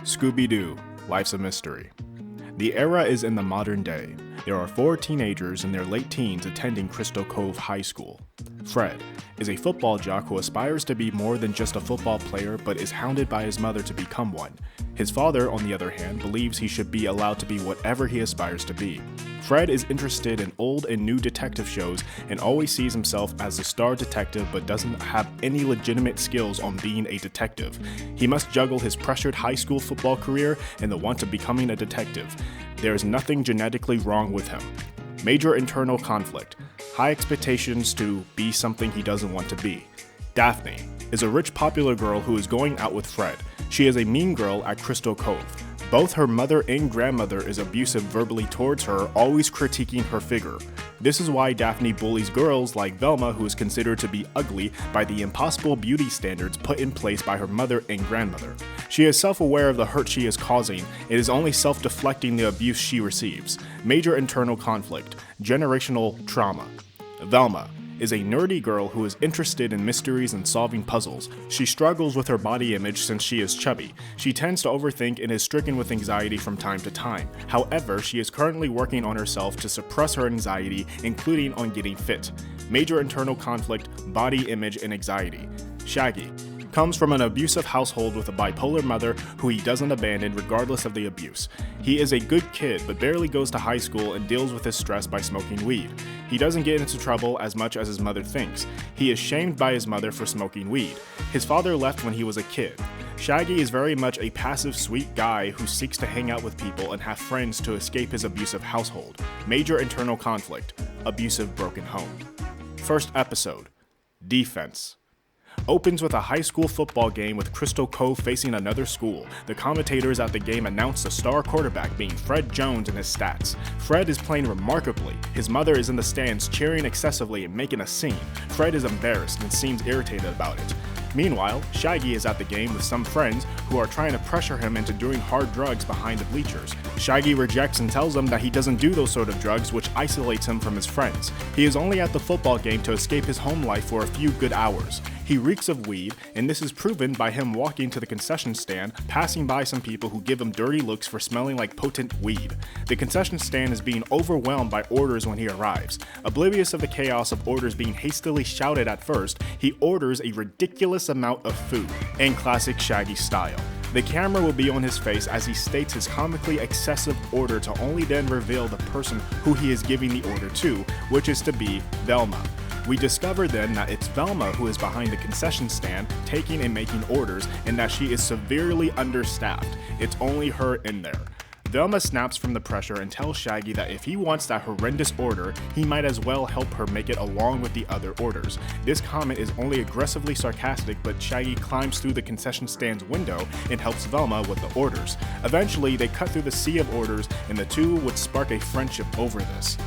Scooby Doo, Life's a Mystery. The era is in the modern day. There are 4 teenagers in their late teens attending Crystal Cove High School. Fred is a football jock who aspires to be more than just a football player but is hounded by his mother to become one. His father, on the other hand, believes he should be allowed to be whatever he aspires to be. Fred is interested in old and new detective shows and always sees himself as a star detective but doesn't have any legitimate skills on being a detective. He must juggle his pressured high school football career and the want of becoming a detective. There is nothing genetically wrong with him. Major internal conflict. High expectations to be something he doesn't want to be. Daphne is a rich, popular girl who is going out with Fred. She is a mean girl at Crystal Cove. Both her mother and grandmother is abusive verbally towards her, always critiquing her figure. This is why Daphne bullies girls like Velma, who is considered to be ugly by the impossible beauty standards put in place by her mother and grandmother. She is self-aware of the hurt she is causing. It is only self-deflecting the abuse she receives. Major internal conflict. Generational trauma. Velma is a nerdy girl who is interested in mysteries and solving puzzles. She struggles with her body image since she is chubby. She tends to overthink and is stricken with anxiety from time to time. However, she is currently working on herself to suppress her anxiety, including on getting fit. Major internal conflict, body image, and anxiety. Shaggy comes from an abusive household with a bipolar mother who he doesn't abandon regardless of the abuse. He is a good kid but barely goes to high school and deals with his stress by smoking weed. He doesn't get into trouble as much as his mother thinks. He is shamed by his mother for smoking weed. His father left when he was a kid. Shaggy is very much a passive, sweet guy who seeks to hang out with people and have friends to escape his abusive household. Major internal conflict. Abusive, broken home. First episode. Defense. Opens with a high school football game with Crystal Cove facing another school. The commentators at the game announce the star quarterback being Fred Jones and his stats. Fred is playing remarkably. His mother is in the stands cheering excessively and making a scene. Fred is embarrassed and seems irritated about it. Meanwhile, Shaggy is at the game with some friends who are trying to pressure him into doing hard drugs behind the bleachers. Shaggy rejects and tells them that he doesn't do those sort of drugs, which isolates him from his friends. He is only at the football game to escape his home life for a few good hours. He reeks of weed, and this is proven by him walking to the concession stand, passing by some people who give him dirty looks for smelling like potent weed. The concession stand is being overwhelmed by orders when he arrives. Oblivious of the chaos of orders being hastily shouted at first, he orders a ridiculous amount of food, in classic Shaggy style. The camera will be on his face as he states his comically excessive order to only then reveal the person who he is giving the order to, which is to be Velma. We discover then that it's Velma who is behind the concession stand, taking and making orders, and that she is severely understaffed. It's only her in there. Velma snaps from the pressure and tells Shaggy that if he wants that horrendous order, he might as well help her make it along with the other orders. This comment is only aggressively sarcastic, but Shaggy climbs through the concession stand's window and helps Velma with the orders. Eventually, they cut through the sea of orders, and the two would spark a friendship over this.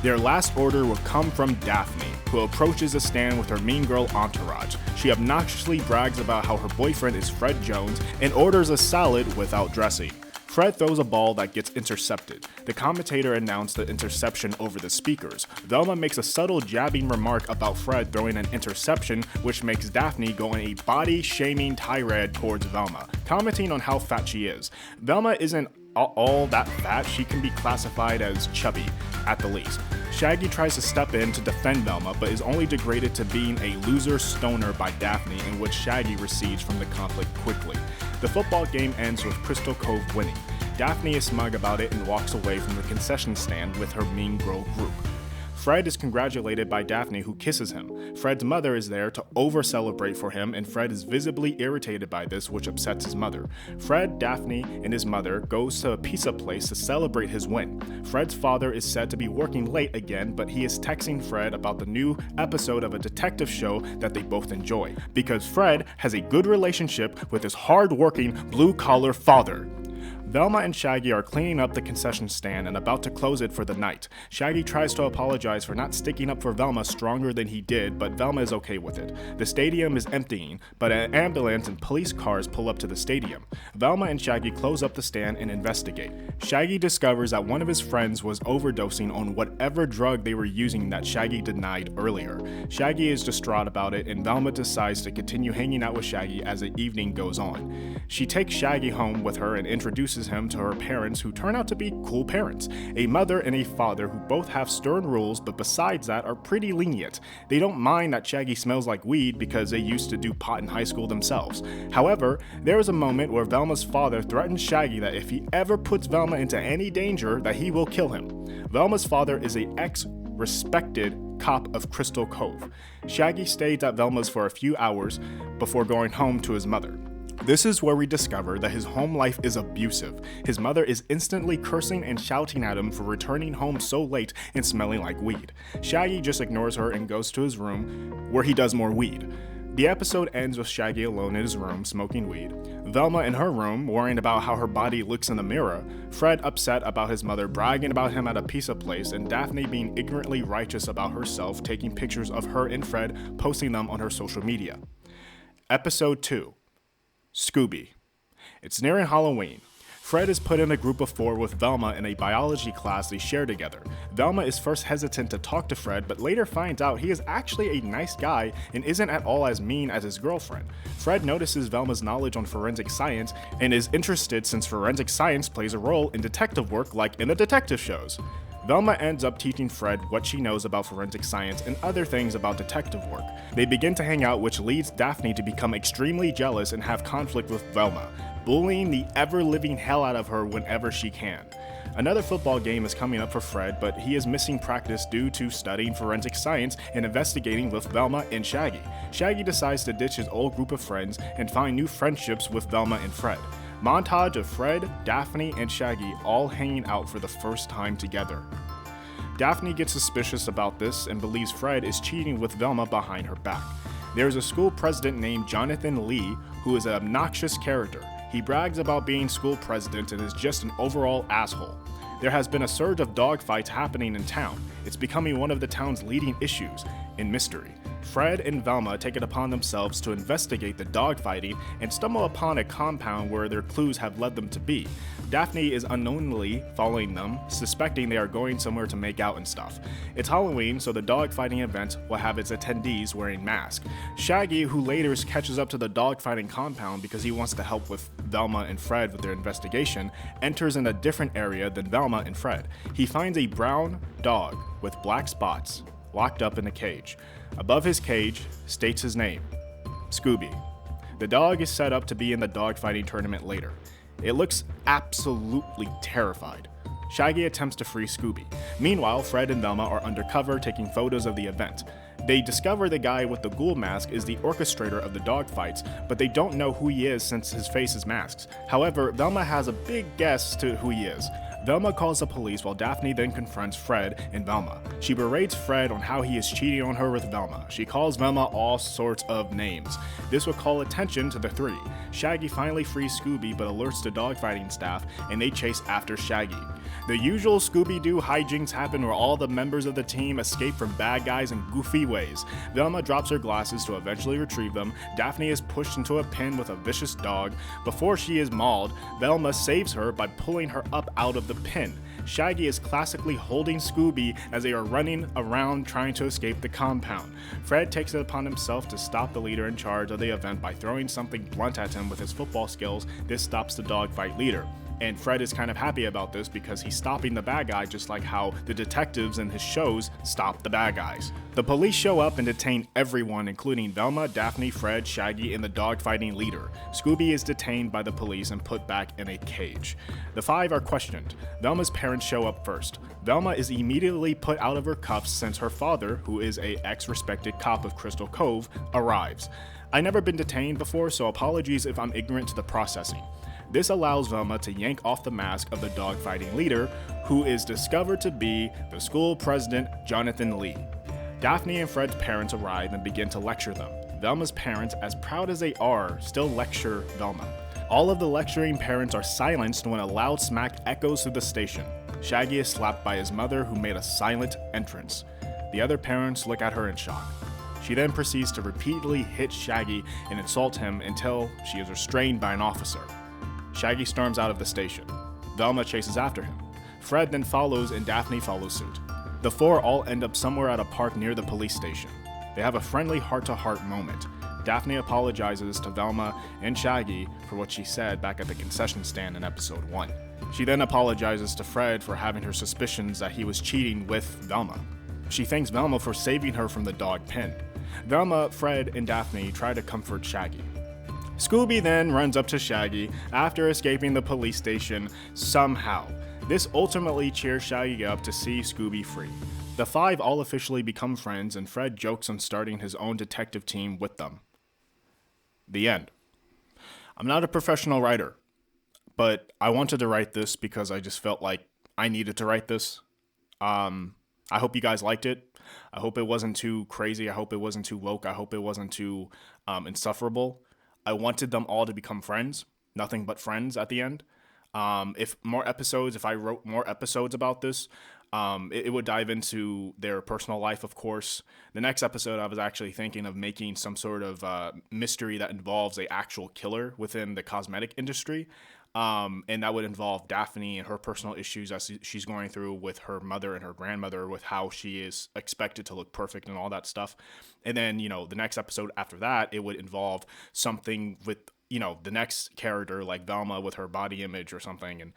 Their last order would come from Daphne, who approaches the stand with her mean girl entourage. She obnoxiously brags about how her boyfriend is Fred Jones and orders a salad without dressing. Fred throws a ball that gets intercepted. The commentator announced the interception over the speakers. Velma makes a subtle jabbing remark about Fred throwing an interception, which makes Daphne go on a body-shaming tirade towards Velma, commenting on how fat she is. Velma isn't all that fat. She can be classified as chubby, at the least. Shaggy tries to step in to defend Velma, but is only degraded to being a loser stoner by Daphne, in which Shaggy recedes from the conflict quickly. The football game ends with Crystal Cove winning. Daphne is smug about it and walks away from the concession stand with her mean girl group. Fred is congratulated by Daphne, who kisses him. Fred's mother is there to over-celebrate for him, and Fred is visibly irritated by this, which upsets his mother. Fred, Daphne, and his mother goes to a pizza place to celebrate his win. Fred's father is said to be working late again, but he is texting Fred about the new episode of a detective show that they both enjoy, because Fred has a good relationship with his hard-working, blue-collar father. Velma and Shaggy are cleaning up the concession stand and about to close it for the night. Shaggy tries to apologize for not sticking up for Velma stronger than he did, but Velma is okay with it. The stadium is emptying, but an ambulance and police cars pull up to the stadium. Velma and Shaggy close up the stand and investigate. Shaggy discovers that one of his friends was overdosing on whatever drug they were using that Shaggy denied earlier. Shaggy is distraught about it, and Velma decides to continue hanging out with Shaggy as the evening goes on. She takes Shaggy home with her and introduces him to her parents, who turn out to be cool parents. A mother and a father who both have stern rules, but besides that are pretty lenient. They don't mind that Shaggy smells like weed because they used to do pot in high school themselves. However, there is a moment where Velma's father threatens Shaggy that if he ever puts Velma into any danger, that he will kill him. Velma's father is a ex-respected cop of Crystal Cove. Shaggy stays at Velma's for a few hours before going home to his mother. This is where we discover that his home life is abusive. His mother is instantly cursing and shouting at him for returning home so late and smelling like weed. Shaggy just ignores her and goes to his room, where he does more weed. The episode ends with Shaggy alone in his room smoking weed, Velma in her room worrying about how her body looks in the mirror, Fred upset about his mother bragging about him at a pizza place, and Daphne being ignorantly righteous about herself, taking pictures of her and Fred, posting them on her social media. Episode 2. Scooby. It's nearing Halloween. Fred is put in a group of 4 with Velma in a biology class they share together. Velma is first hesitant to talk to Fred, but later finds out he is actually a nice guy and isn't at all as mean as his girlfriend. Fred notices Velma's knowledge on forensic science and is interested since forensic science plays a role in detective work like in the detective shows. Velma ends up teaching Fred what she knows about forensic science and other things about detective work. They begin to hang out, which leads Daphne to become extremely jealous and have conflict with Velma, bullying the ever-living hell out of her whenever she can. Another football game is coming up for Fred, but he is missing practice due to studying forensic science and investigating with Velma and Shaggy. Shaggy decides to ditch his old group of friends and find new friendships with Velma and Fred. Montage of Fred, Daphne, and Shaggy all hanging out for the first time together. Daphne gets suspicious about this and believes Fred is cheating with Velma behind her back. There is a school president named Jonathan Lee who is an obnoxious character. He brags about being school president and is just an overall asshole. There has been a surge of dogfights happening in town. It's becoming one of the town's leading issues in mystery. Fred and Velma take it upon themselves to investigate the dogfighting and stumble upon a compound where their clues have led them to be. Daphne is unknowingly following them, suspecting they are going somewhere to make out and stuff. It's Halloween, so the dogfighting event will have its attendees wearing masks. Shaggy, who later catches up to the dogfighting compound because he wants to help with Velma and Fred with their investigation, enters in a different area than Velma and Fred. He finds a brown dog with black spots locked up in a cage. Above his cage states his name, Scooby. The dog is set up to be in the dogfighting tournament later. It looks absolutely terrified. Shaggy attempts to free Scooby. Meanwhile, Fred and Velma are undercover taking photos of the event. They discover the guy with the ghoul mask is the orchestrator of the dogfights, but they don't know who he is since his face is masked. However, Velma has a big guess to who he is. Velma calls the police while Daphne then confronts Fred and Velma. She berates Fred on how he is cheating on her with Velma. She calls Velma all sorts of names. This will call attention to the 3. Shaggy finally frees Scooby but alerts the dogfighting staff and they chase after Shaggy. The usual Scooby Doo hijinks happen where all the members of the team escape from bad guys in goofy ways. Velma drops her glasses to eventually retrieve them. Daphne is pushed into a pen with a vicious dog. Before she is mauled, Velma saves her by pulling her up out of the pen. Shaggy is classically holding Scooby as they are running around trying to escape the compound. Fred takes it upon himself to stop the leader in charge of the event by throwing something blunt at him with his football skills. This stops the dogfight leader. And Fred is kind of happy about this because he's stopping the bad guy just like how the detectives in his shows stop the bad guys. The police show up and detain everyone, including Velma, Daphne, Fred, Shaggy, and the dogfighting leader. Scooby is detained by the police and put back in a cage. The 5 are questioned. Velma's parents show up first. Velma is immediately put out of her cuffs since her father, who is a ex-respected cop of Crystal Cove, arrives. I've never been detained before, so apologies if I'm ignorant to the processing. This allows Velma to yank off the mask of the dogfighting leader, who is discovered to be the school president, Jonathan Lee. Daphne and Fred's parents arrive and begin to lecture them. Velma's parents, as proud as they are, still lecture Velma. All of the lecturing parents are silenced when a loud smack echoes through the station. Shaggy is slapped by his mother, who made a silent entrance. The other parents look at her in shock. She then proceeds to repeatedly hit Shaggy and insult him until she is restrained by an officer. Shaggy storms out of the station. Velma chases after him. Fred then follows and Daphne follows suit. The four all end up somewhere at a park near the police station. They have a friendly heart-to-heart moment. Daphne apologizes to Velma and Shaggy for what she said back at the concession stand in episode 1. She then apologizes to Fred for having her suspicions that he was cheating with Velma. She thanks Velma for saving her from the dog pen. Velma, Fred, and Daphne try to comfort Shaggy. Scooby then runs up to Shaggy after escaping the police station somehow. This ultimately cheers Shaggy up to see Scooby free. The five all officially become friends, and Fred jokes on starting his own detective team with them. The end. I'm not a professional writer, but I wanted to write this because I just felt like I needed to write this. I hope you guys liked it. I hope it wasn't too crazy. I hope it wasn't too woke. I hope it wasn't too insufferable. I wanted them all to become friends, nothing but friends at the end. If I wrote more episodes about this, it would dive into their personal life, of course. The next episode, I was actually thinking of making some sort of mystery that involves an actual killer within the cosmetic industry. And that would involve Daphne and her personal issues as she's going through with her mother and her grandmother, with how she is expected to look perfect and all that stuff. And then, the next episode after that, it would involve something with, the next character, like Velma with her body image or something. And,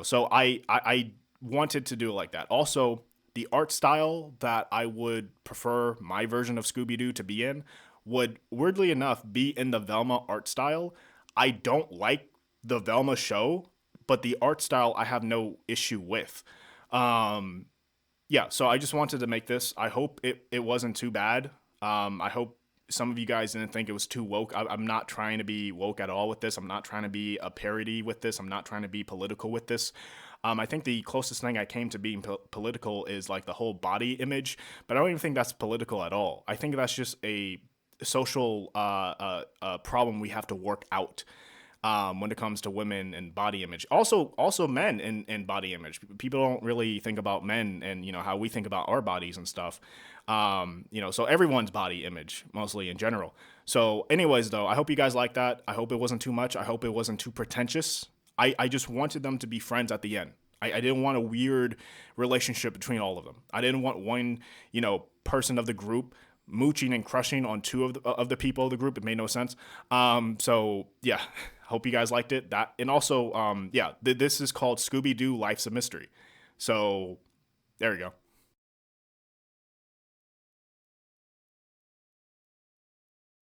so I wanted to do it like that. Also, the art style that I would prefer my version of Scooby Doo to be in would, weirdly enough, be in the Velma art style. I don't like the Velma show, but the art style I have no issue with. So I just wanted to make this. I hope it wasn't too bad. I hope some of you guys didn't think it was too woke. I'm not trying to be woke at all with this. I'm not trying to be a parody with this. I'm not trying to be political with this. I think the closest thing I came to being political is like the whole body image, but I don't even think that's political at all. I think that's just a social problem we have to work out. When it comes to women and body image, also men and body image. People don't really think about men and how we think about our bodies and stuff. So everyone's body image, mostly in general. So anyways, though, I hope you guys like that. I hope it wasn't too much. I hope it wasn't too pretentious. I just wanted them to be friends at the end. I didn't want a weird relationship between all of them. I didn't want one person of the group mooching and crushing on two of the people of the group. It made no sense. So yeah. Hope you guys liked it. And also, this is called Scooby Doo Life's a Mystery. So there you go.